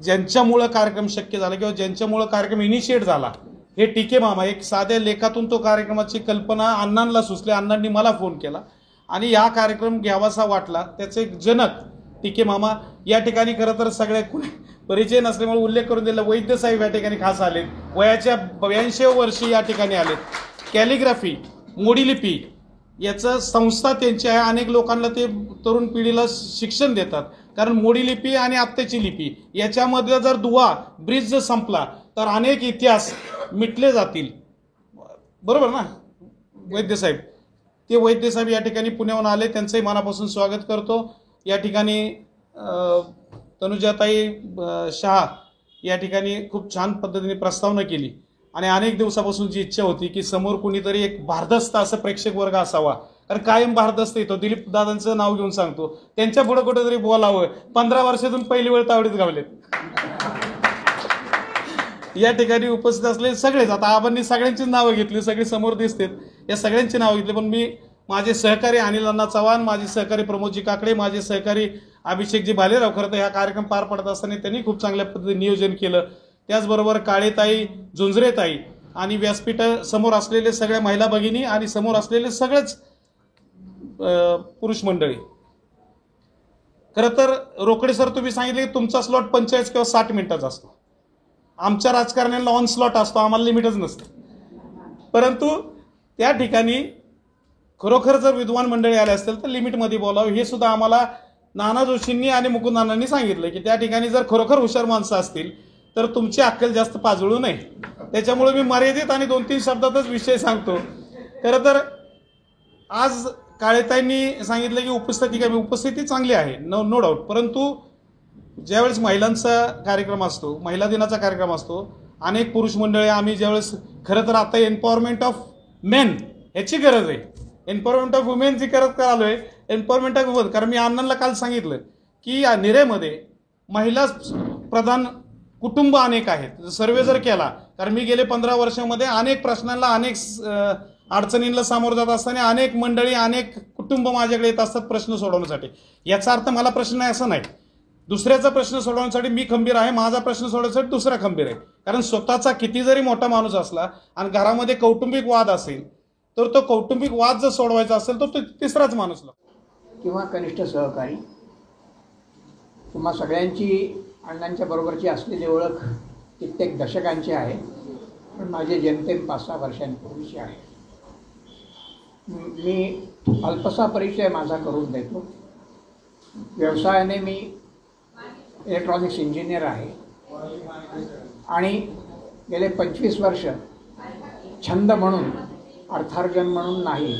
ज्यांच्यामुळं कार्यक्रम शक्य झाला किंवा ज्यांच्यामुळं कार्यक्रम इनिशिएट झाला हे टीके मामा. एक साध्या लेखातून तो कार्यक्रमाची कल्पना अण्णांना सुचली, अण्णांनी मला फोन केला आणि हा कार्यक्रम घ्यावासा वाटला. त्याचे जनक टीके मामा या ठिकाणी खरं तर सगळ्या परिचय नसल्यामुळे उल्लेख करून दिला. वैद्य साहेब या ठिकाणी खास आलेत, वयाच्या 82व्या वर्षी या ठिकाणी आलेत. कॅलिग्राफी मोडीलिपी याचं संस्था त्यांची आहे. अनेक लोकांना ते तरुण पिढीला शिक्षण देतात कारण मोडीलिपी आणि आत्ताची लिपी याच्यामधला जर दुवा ब्रिज जर संपला तर अनेक इतिहास मिटले जातील. बरोबर ना वैद्यसाहेब? ते वैद्यसाहेब या ठिकाणी पुण्याहून आले, त्यांचंही मनापासून स्वागत करतो. या ठिकाणी तनुजाताई शहा या ठिकाणी खूप छान पद्धतीने प्रस्तावना केली आणि अनेक दिवसापासून जी इच्छा होती की समोर कुणीतरी एक भारदस्त असं प्रेक्षक वर्ग असावा. कारण कायम भारदस्त येतो. दिलीप दादांचं नाव घेऊन सांगतो, त्यांच्या पुढे कुठेतरी बोलावं. 15 वर्षातून पहिली वेळ तावडीत गावलेत. या ठिकाणी उपस्थित असलेले सगळेच, आता आबांनी सगळ्यांची नावं घेतली, सगळी समोर दिसतात, या सगळ्यांची नावं घेतली. पण मी माझे सहकारी अनिल अण्णा चव्हाण, माझे सहकारी प्रमोदजी काकडे, माझे सहकारी अभिषेकजी भालेराव, खरं तर हा कार्यक्रम पार पडत असताना त्यांनी खूप चांगल्या पद्धतीने नियोजन केलं. त्याचबरोबर काळेताई, झुंजरेताई आणि व्यासपीठ समोर असलेले सगळ्या महिला भगिनी आणि समोर असलेले सगळेच पुरुष मंडळी. खरं तर रोकडे सर तुम्ही सांगितले की तुमचा स्लॉट 45 किंवा 60 मिनिटाचा असतो. आमच्या राजकारण्यांना ऑन स्लॉट असतो, आम्हाला लिमिटच नसतं. परंतु त्या ठिकाणी खरोखर जर विद्वान मंडळी आले असतील तर लिमिटमध्ये बोलावं. हे सुद्धा आम्हाला नाना जोशींनी आणि मुकुंद नानांनी सांगितलं की त्या ठिकाणी जर खरोखर हुशार माणसं असतील तर तुमची अक्कल जास्त पाजळू नये. त्याच्यामुळे मी मर्यादित आणि 2-3 शब्दातच विषय सांगतो. खरं तर आज काळेताईंनी सांगितलं की उपस्थिती चांगली आहे, नो डाऊट. परंतु ज्यावेळेस महिलांचा कार्यक्रम असतो, महिला दिनाचा कार्यक्रम असतो, अनेक पुरुष मंडळी आम्ही ज्यावेळेस खरं तर आता एम्पॉवरमेंट ऑफ मेन ह्याची गरज आहे, एम्पॉवरमेंट ऑफ वुमेनची आलोय, एम्पॉवरमेंट ऑफ वुमन. कारण मी अण्णांना काल सांगितलं की या निरेमध्ये महिला प्रधान कुटुंब अनेक आहेत. सर्वे जर केला, कारण मी गेले 15 वर्षामध्ये अनेक प्रश्नांना, अनेक अडचणींना सामोरं जात असताना अनेक मंडळी, अनेक कुटुंब माझ्याकडे येत असतात प्रश्न सोडवण्यासाठी. याचा अर्थ मला प्रश्न आहे असं नाही. दुसऱ्याचा प्रश्न सोडवण्यासाठी मी खंबीर आहे, माझा प्रश्न सोडवण्यासाठी दुसरा खंबीर आहे. कारण स्वतःचा किती जरी मोठा माणूस असला आणि घरामध्ये कौटुंबिक वाद असेल तर तो कौटुंबिक वाद जर सोडवायचा असेल तर तो तिसराच माणूस किंवा कनिष्ठ सहकारी. तुम्हा सगळ्यांची अण्णांच्या बरोबरची असलेली ओळख कित्येक दशकांची आहे, पण माझे जेमतेम 5-6 वर्षांपूर्वीची आहे. मी अल्पसा परिचय माझा करून देतो. व्यवसायाने मी इलेक्ट्रॉनिक्स इंजिनियर आहे आणि गेले 25 वर्ष छंद म्हणून, अर्थार्जन म्हणून नाही,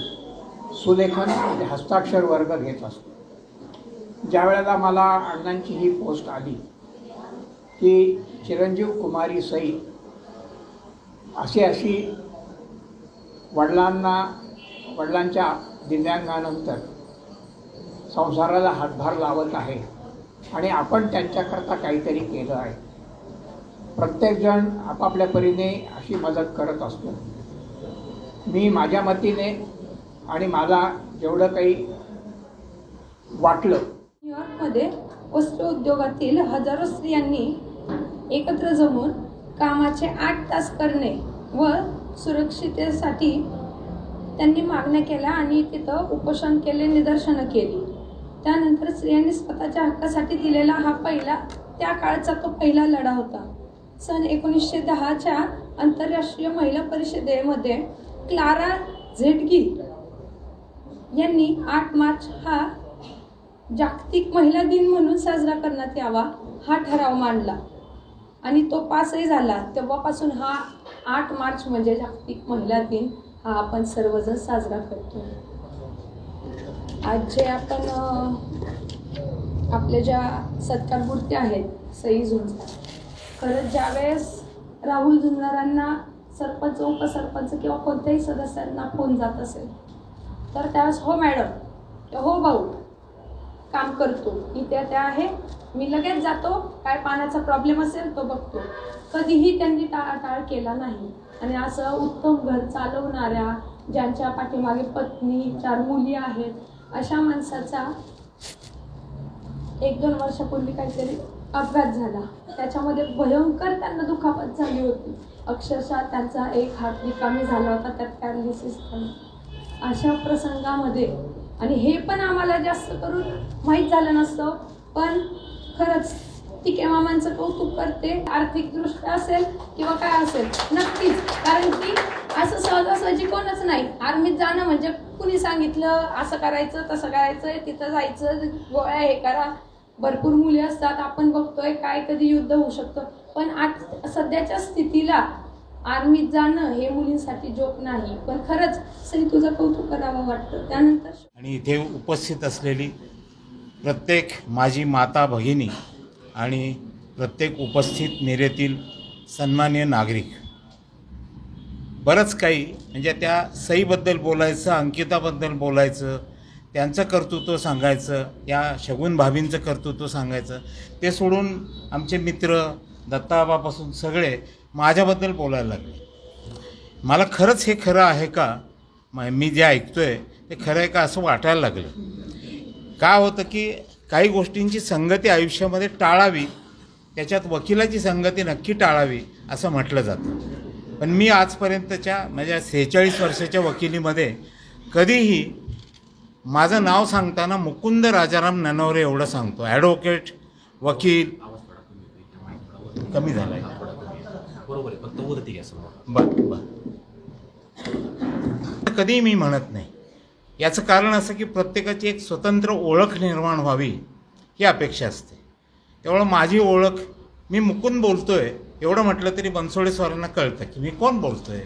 सुलेखन म्हणजे हस्ताक्षर वर्ग घेत असतो. ज्या वेळेला मला अण्णांची ही पोस्ट आली की चिरंजीव कुमारी सई अशी वडिलांच्या दिव्यांगानंतर संसाराला हातभार लावत आहे आणि आपण त्यांच्याकरता काहीतरी केलं आहे. प्रत्येकजण आपापल्या परीने अशी मदत करत असतो. मी माझ्या मतीने आणि मला जेवढं काही वाटलं. न्यूयॉर्कमध्ये वस्त्र उद्योगातील हजारो स्त्रियांनी एकत्र जमून कामाचे 8 तास करणे व सुरक्षिततेसाठी त्यांनी मागण्या केल्या आणि तिथं उपोषण केले, निदर्शनं केली. त्यानंतर स्त्रियांनी स्वतःच्या हक्कासाठी दिलेला हा त्या काळचा तो पहिला लढा होता. सन 1910च्या आंतरराष्ट्रीय महिला परिषदेमध्ये क्लारा झेटगिल यांनी 8 मार्च हा जागतिक महिला दिन म्हणून साजरा करण्यात यावा हा ठराव मांडला आणि तो पासही झाला. तेव्हापासून हा 8 मार्च म्हणजे जागतिक महिला दिन हा आपण सर्वजण साजरा करतो. आज जे आपण आपल्या ज्या सत्कार मूर्ती आहेत सई झुंजार, खरंच ज्यावेळेस राहुल झुंजारांना सरपंच उपसरपंच किंवा कोणत्याही सदस्यांना फोन जात असेल तर त्यावेळेस हो मॅडम, हो भाऊ, काम करतो, इथे त्या आहे, मी लगेच जातो, काय पाण्याचा प्रॉब्लेम असेल तो बघतो. कधीही त्यांनी टाळाटाळ केला नाही. आणि असं उत्तम घर चालवणाऱ्या, ज्यांच्या पाठीमागे पत्नी 4 मुली आहेत, अशा माणसाचा 1-2 वर्षापूर्वी काहीतरी अपघात झाला. त्याच्यामध्ये भयंकर त्यांना दुखापत झाली होती. अक्षरशः त्यांचा एक हात रिकामी झाला होता, त्यात पॅरालिसिस झाली. अशा प्रसंगामध्ये, आणि हे पण आम्हाला जास्त करून माहीत झालं नसतं, पण खरंच तिके मामांचं कौतुक करते. आर्थिकदृष्ट्या असेल किंवा काय असेल, नक्कीच, कारण की असं सहजासहजी कोणच नाही. आर्मीत जाणं म्हणजे कुणी सांगितलं असं करायचं तसं करायचं, तिथं जायचं, गोळ्या हे करा, भरपूर मुली असतात, आपण बघतोय काय कधी युद्ध होऊ शकतं. पण आज सध्याच्या स्थितीला आर्मीत जाणं हे मुलींसाठी जोक नाही. पण खरंच सई तुझं कौतुक करावं वाटतं. त्यानंतर आणि इथे उपस्थित असलेली प्रत्येक माझी माता भगिनी आणि प्रत्येक उपस्थित नेरेतील सन्माननीय नागरिक, बरंच काही म्हणजे त्या सईबद्दल बोलायचं, अंकिताबद्दल बोलायचं, त्यांचं कर्तृत्व सांगायचं, या शगुन भाभींचं कर्तृत्व सांगायचं, ते सोडून आमचे मित्र दत्ताबापासून सगळे माझ्याबद्दल बोलायला लागले. मला खरंच हे खरं आहे का, मी जे ऐकतोय ते खरं आहे का असं वाटायला लागलं. का होतं की काही गोष्टींची संगती आयुष्यामध्ये टाळावी, त्याच्यात वकिलाची संगती नक्की टाळावी असं म्हटलं जातं. पण मी आजपर्यंतच्या माझ्या 46 वर्षाच्या वकिलीमध्ये कधीही माझं नाव सांगताना मुकुंद राजाराम ननवरे एवढं सांगतो. ॲडव्होकेट, वकील कमी झाला आहे, बरोबर आहे, फक्त वरती घ्या बरं. कधीही मी म्हणत नाही. याचं कारण असं की प्रत्येकाची एक स्वतंत्र ओळख निर्माण व्हावी ही अपेक्षा असते. त्यामुळं माझी ओळख, मी मुकुंद बोलतोय एवढं म्हटलं तरी बनसोडे स्वारांना कळतं की मी कोण बोलतोय.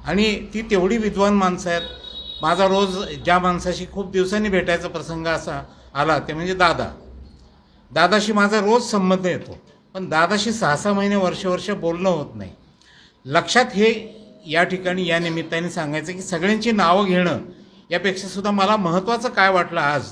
आणि ती तेवढी विद्वान माणसं आहेत. माझा रोज ज्या माणसाशी खूप दिवसांनी भेटायचा प्रसंग असा आला ते म्हणजे दादाशी माझा रोज संबंध येतो, पण दादाशी 6-6 महिने वर्ष बोलणं होत नाही. लक्षात हे या ठिकाणी या निमित्ताने सांगायचं की सगळ्यांची नावं घेणं यापेक्षा सुद्धा मला महत्त्वाचं काय वाटलं आज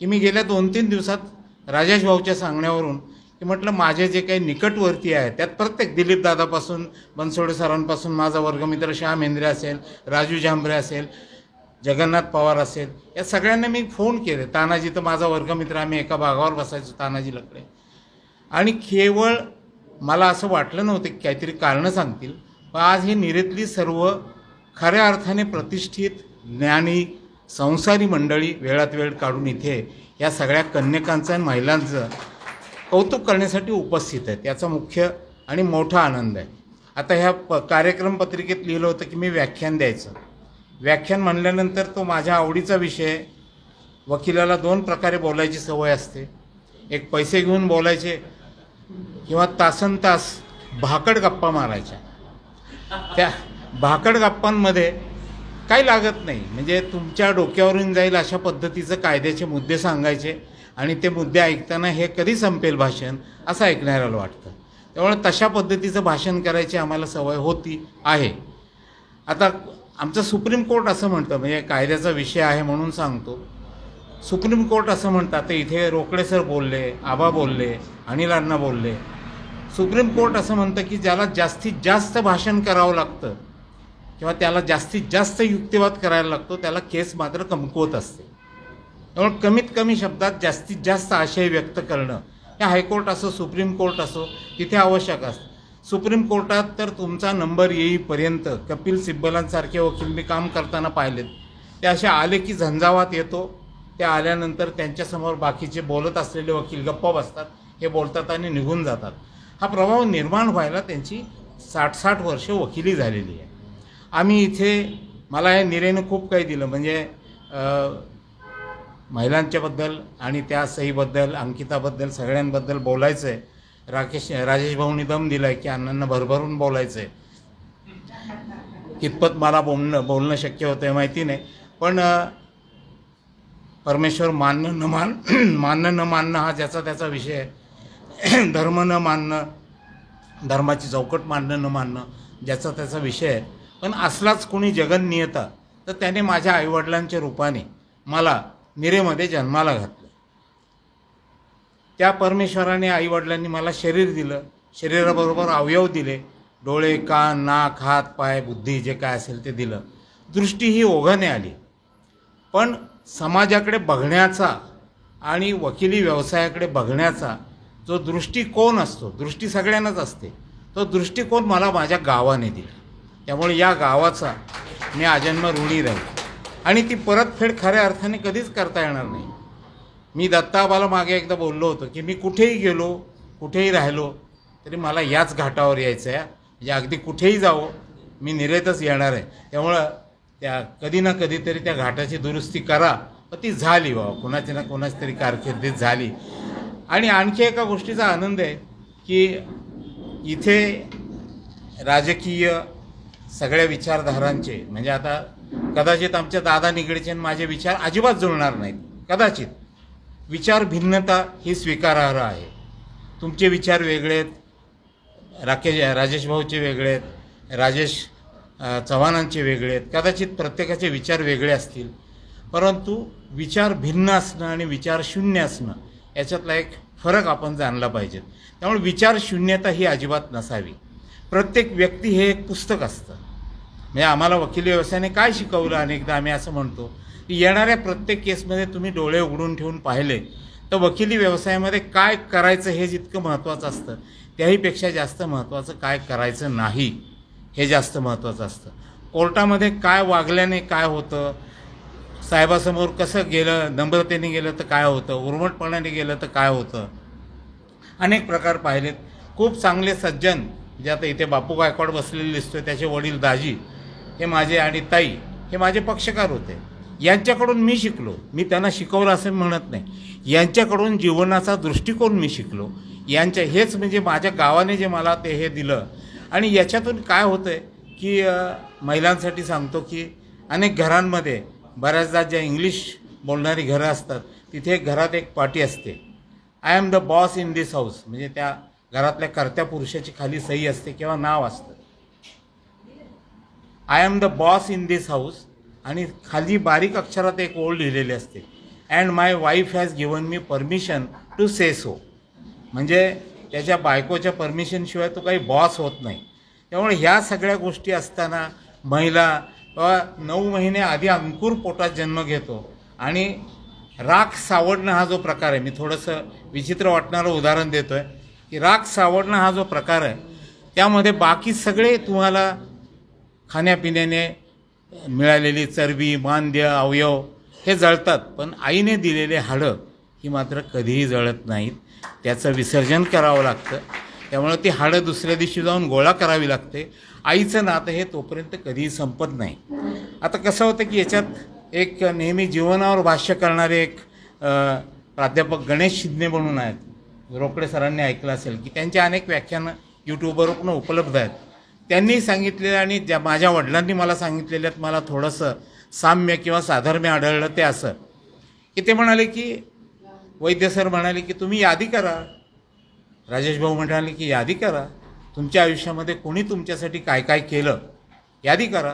की मी गेल्या 2-3 दिवसात राजेश भाऊच्या सांगण्यावरून की म्हटलं माझे जे काही निकटवर्ती आहे त्यात प्रत्येक दिलीप दादापासून बनसोडे सरांपासून माझा वर्गमित्र श्याम हेंद्रे असेल, राजू झांबरे असेल, जगन्नाथ पवार असेल, या सगळ्यांना मी फोन केले. तानाजी तर माझा वर्गमित्र, आम्ही एका भागावर बसायचो, तानाजी लकडे. आणि केवळ मला असं वाटलं नव्हतं की काहीतरी कारणं सांगतील, पण आज ही निरेतली सर्व खऱ्या अर्थाने प्रतिष्ठित ज्ञानी संसारी मंडळी वेळात वेळ काढून इथे या सगळ्या कन्यकांचं आणि महिलांचं कौतुक करण्यासाठी उपस्थित आहेत. याचा मुख्य आणि मोठा आनंद आहे. आता ह्या कार्यक्रम पत्रिकेत लिहिलं होतं की मी व्याख्यान द्यायचं. व्याख्यान म्हणल्यानंतर तो माझ्या आवडीचा विषय. वकिलाला 2 प्रकारे बोलायची सवय असते. एक पैसे घेऊन बोलायचे किंवा तासनतास भाकड गप्पा मारायच्या. त्या भाकड गप्पांमध्ये काही लागत नाही, म्हणजे तुमच्या डोक्यावरून जाईल अशा पद्धतीचं कायद्याचे मुद्दे सांगायचे आणि ते मुद्दे ऐकताना हे कधी संपेल भाषण असं ऐकणाऱ्याला वाटतं. त्यामुळे तशा पद्धतीचं भाषण करायची आम्हाला सवय होती आहे. आता आमचं सुप्रीम कोर्ट असं म्हणतं, म्हणजे कायद्याचा विषय आहे म्हणून सांगतो, सुप्रीम कोर्ट असं म्हणतात. तर इथे रोकडे सर बोलले, आबा बोलले, अनिल अण्णा बोलले. सुप्रीम कोर्ट असं म्हणतं की ज्याला जास्तीत जास्त भाषण करावं लागतं किंवा त्याला जास्तीत जास्त युक्तिवाद करायला लागतो त्याला केस मात्र कमकुवत असते. त्यामुळे कमीत कमी शब्दात जास्तीत जास्त आशय व्यक्त करणं हे हायकोर्ट असो सुप्रीम कोर्ट असो तिथे आवश्यक असतं. सुप्रीम कोर्टात तर तुमचा नंबर येईपर्यंत कपिल सिब्बलांसारखे वकील मी काम करताना पाहिलेत, ते असे आले की झंझावात येतो. ते आल्यानंतर त्यांच्यासमोर बाकीचे बोलत असलेले वकील गप्पा बसतात, हे बोलतात आणि निघून जातात. हा प्रभाव निर्माण व्हायला त्यांची 60-60 वर्ष वकिली झालेली आहे. आम्ही इथे, मला हे निरेनं खूप काही दिलं, म्हणजे महिलांच्याबद्दल आणि त्या सईबद्दल, अंकिताबद्दल, सगळ्यांबद्दल बोलायचं आहे. राजेश भाऊंनी दम दिला आहे की अण्णांना भरभरून बोलायचं आहे. कितपत मला बोलणं शक्य होतं आहे माहिती नाही, पण परमेश्वर मानणं न मानणं हा ज्याचा त्याचा विषय आहे. धर्म न मानणं, धर्माची चौकट मानणं न मानणं ज्याचा त्याचा विषय आहे. पण असलाच कोणी जगन्नियता तर त्याने माझ्या आईवडिलांच्या रूपाने मला मिरेमध्ये जन्माला घातलं. त्या परमेश्वराने आईवडिलांनी मला शरीर दिलं, शरीराबरोबर अवयव दिले, डोळे, कान, नाक, हात, पाय, बुद्धी जे काय असेल ते दिलं. दृष्टी ही ओघाने आली. पण समाजाकडे बघण्याचा आणि वकिली व्यवसायाकडे बघण्याचा जो दृष्टिकोन असतो, दृष्टी सगळ्यांनाच असते, तो दृष्टिकोन मला माझ्या गावाने दिला. त्यामुळे या गावाचा मी आजन्म ऋणी राहील आणि ती परतफेड खऱ्या अर्थाने कधीच करता येणार नाही. मी दत्ताबाला मागे एकदा बोललो होतो की मी कुठेही गेलो, कुठेही राहिलो तरी मला याच घाटावर यायचं आहे. म्हणजे अगदी कुठेही जावं मी निरेतच येणार आहे. त्यामुळं त्या कधी ना कधीतरी त्या घाटाची दुरुस्ती करा. पण ती झाली बाबा, कोणाची ना कोणाची तरी कारकिर्दीत झाली. आणि आणखी एका गोष्टीचा आनंद आहे की इथे राजकीय सगळ्या विचारधारांचे, म्हणजे आता कदाचित आमच्या दादा निगडेचे माझे विचार अजिबात जुळणार नाहीत, कदाचित. विचार भिन्नता ही स्वीकारार्ह आहे. तुमचे विचार वेगळे आहेत, राजेश भाऊचे वेगळे आहेत, राजेश चव्हाणांचे वेगळे आहेत, कदाचित प्रत्येकाचे विचार वेगळे असतील. परंतु विचार भिन्न असणं आणि विचार शून्य असणं याच्यातला एक फरक आपण जाणला पाहिजे. त्यामुळे विचार शून्यता ही अजिबात नसावी. प्रत्येक व्यक्ती हे एक पुस्तक असतं. म्हणजे आम्हाला वकिली व्यवसायाने काय शिकवलं, अनेकदा आम्ही असं म्हणतो की येणाऱ्या प्रत्येक केसमध्ये तुम्ही डोळे उघडून ठेवून पाहिले तर वकिली व्यवसायामध्ये काय करायचं हे जितकं महत्त्वाचं असतं त्याहीपेक्षा जास्त महत्त्वाचं काय करायचं नाही हे जास्त महत्त्वाचं असतं. कोर्टामध्ये काय वागल्याने काय होतं, साहेबासमोर कसं गेलं, नम्रतेने गेलं तर काय होतं, उर्मटपणाने गेलं तर काय होतं, अनेक प्रकार पाहिलेत. खूप चांगले सज्जन, जे आता इथे बापू गायकवाड बसलेले दिसतोय, त्याचे वडील दाजी हे माझे आणि ताई हे माझे पक्षकार होते. यांच्याकडून मी शिकलो. मी त्यांना शिकवलं असं म्हणत नाही, यांच्याकडून जीवनाचा दृष्टिकोन मी शिकलो. हेच म्हणजे माझ्या गावाने जे मला ते हे दिलं. आणि याच्यातून काय होतं आहे की महिलांसाठी सांगतो की अनेक घरांमध्ये बऱ्याचदा ज्या इंग्लिश बोलणारी घरं असतात तिथे घरात एक पाटी असते, I am the boss in this house. म्हणजे त्या घरातल्या कर्त्या पुरुषाची खाली सही असते किंवा नाव असतं, I am the boss in this house. आणि खाली बारीक अक्षरात एक ओळ लिहिलेली असते, and my wife has given me permission to say so. म्हणजे त्याच्या बायकोच्या परमिशनशिवाय तो काही बॉस होत नाही. त्यामुळे ह्या सगळ्या गोष्टी असताना महिला 9 महिने आधी अंकुर पोटात जन्म घेतो आणि राख सावडणं हा जो प्रकार आहे, मी थोडंसं विचित्र वाटणारं उदाहरण देतो आहे की राख सावडणं हा जो प्रकार आहे त्यामध्ये बाकी सगळे तुम्हाला खाण्यापिण्याने मिळालेली चरबी, मांद्य, अवयव हे जळतात, पण आईने दिलेले हाडं ही मात्र कधीही जळत नाहीत. त्याचं विसर्जन करावं लागतं. त्यामुळे ती हाडं दुसऱ्या दिवशी जाऊन गोळा करावी लागते. आईचं नातं हे तोपर्यंत कधीही संपत नाही. आता कसं होतं की याच्यात एक नेहमी जीवनावर भाष्य करणारे एक प्राध्यापक गणेश शिंदे म्हणून आहेत, रोकडे सरांनी ऐकलं असेल की त्यांची अनेक व्याख्यानं यूट्यूबवर पण उपलब्ध आहेत. त्यांनी सांगितलेलं आणि ज्या माझ्या वडिलांनी मला सांगितलेल्यात मला थोडंसं साम्य किंवा साधर्म्य आढळलं ते असं की ते म्हणाले की वैद्य सर म्हणाले की तुम्ही यादी करा, राजेश भाऊ म्हणाले की यादी करा, तुमच्या आयुष्यामध्ये कोणी तुमच्यासाठी काय काय केलं यादी करा.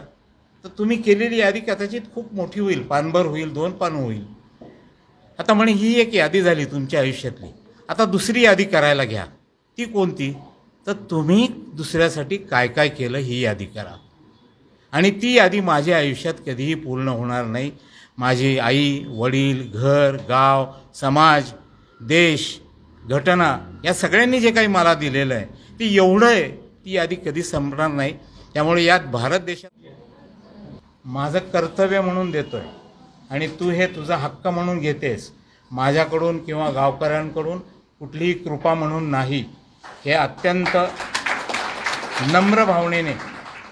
तर तुम्ही केलेली यादी कदाचित खूप मोठी होईल, पानभर होईल, 2 पानं होईल. आता म्हणे ही एक यादी झाली तुमच्या आयुष्यातली, आता दुसरी यादी करायला घ्या. ती कोणती? तर तुम्ही दुसऱ्यासाठी काय काय केलं ही यादी करा. आणि ती यादी माझ्या आयुष्यात कधीही पूर्ण होणार नाही. माझी आई, वडील, घर, गाव, समाज, देश, घटना या सगळ्यांनी जे काही मला दिलेलं आहे ती एवढं आहे, ती यादी कधी संपणार नाही. त्यामुळे यात भारत देशात माझं कर्तव्य म्हणून देतो आहे आणि तू हे तुझा हक्क म्हणून घेतेस, माझ्याकडून किंवा गावकऱ्यांकडून कुठलीही कृपा म्हणून नाही. हे अत्यंत नम्र भावनेने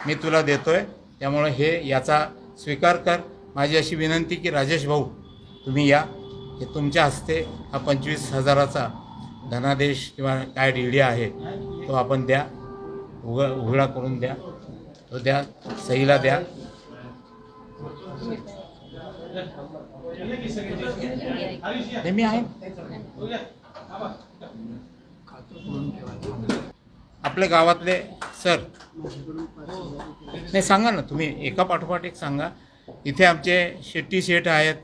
मी तुला देतो आहे. त्यामुळे याचा स्वीकार कर. माझी अशी विनंती की राजेश भाऊ तुम्ही या, हे तुमच्या हस्ते हा 25,000चा धनादेश किंवा काय डीडी आहे तो आपण द्या, उघडा करून द्या, तो द्या, सहीला द्या. नाही, मी आहे. आपल्या गावातले सर, नाही सांगा ना तुम्ही, एका पाठोपाठ एक सांगा. इथे आमचे शेट्टी शेठ आहेत,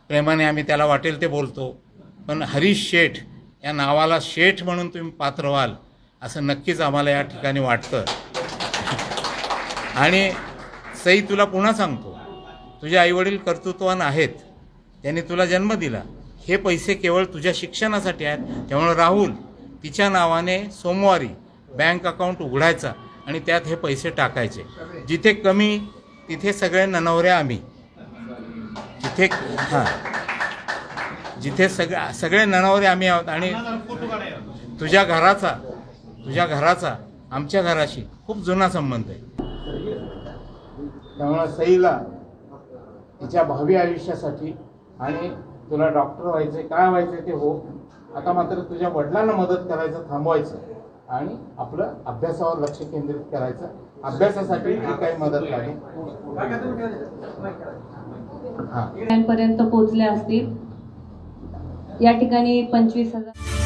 प्रेमाने आम्ही त्याला वाटेल ते बोलतो, पण हरीश शेठ या नावाला शेठ म्हणून तुम्ही पात्र व्हाल असं नक्कीच आम्हाला या ठिकाणी वाटतं. आणि सई, तुला पुन्हा सांगतो, तुझे आईवडील कर्तृत्वान आहेत, त्यांनी तुला जन्म दिला, हे पैसे केवळ तुझ्या शिक्षणासाठी आहेत. त्यामुळे राहुल, तिच्या नावाने सोमवारी बँक अकाउंट उघडायचा आणि त्यात हे पैसे टाकायचे. जिथे कमी तिथे सगळे ननवरे आम्ही, जिथे सगळे ननवरे आम्ही आहोत. आणि तुझ्या घराचा आमच्या घराशी खूप जुना संबंध आहे. त्यामुळे सईला तिच्या भावी आयुष्यासाठी, आणि तुला डॉक्टर व्हायचंय, काय व्हायचंय ते हो, आता मात्र तुझ्या वडिलांना मदत करायचं थांबवायचं आणि आपलं अभ्यासावर लक्ष केंद्रित करायचं. अभ्यासासाठी जी काही मदत लागेल पर्यंत पोहोचले असतील. या ठिकाणी 25,000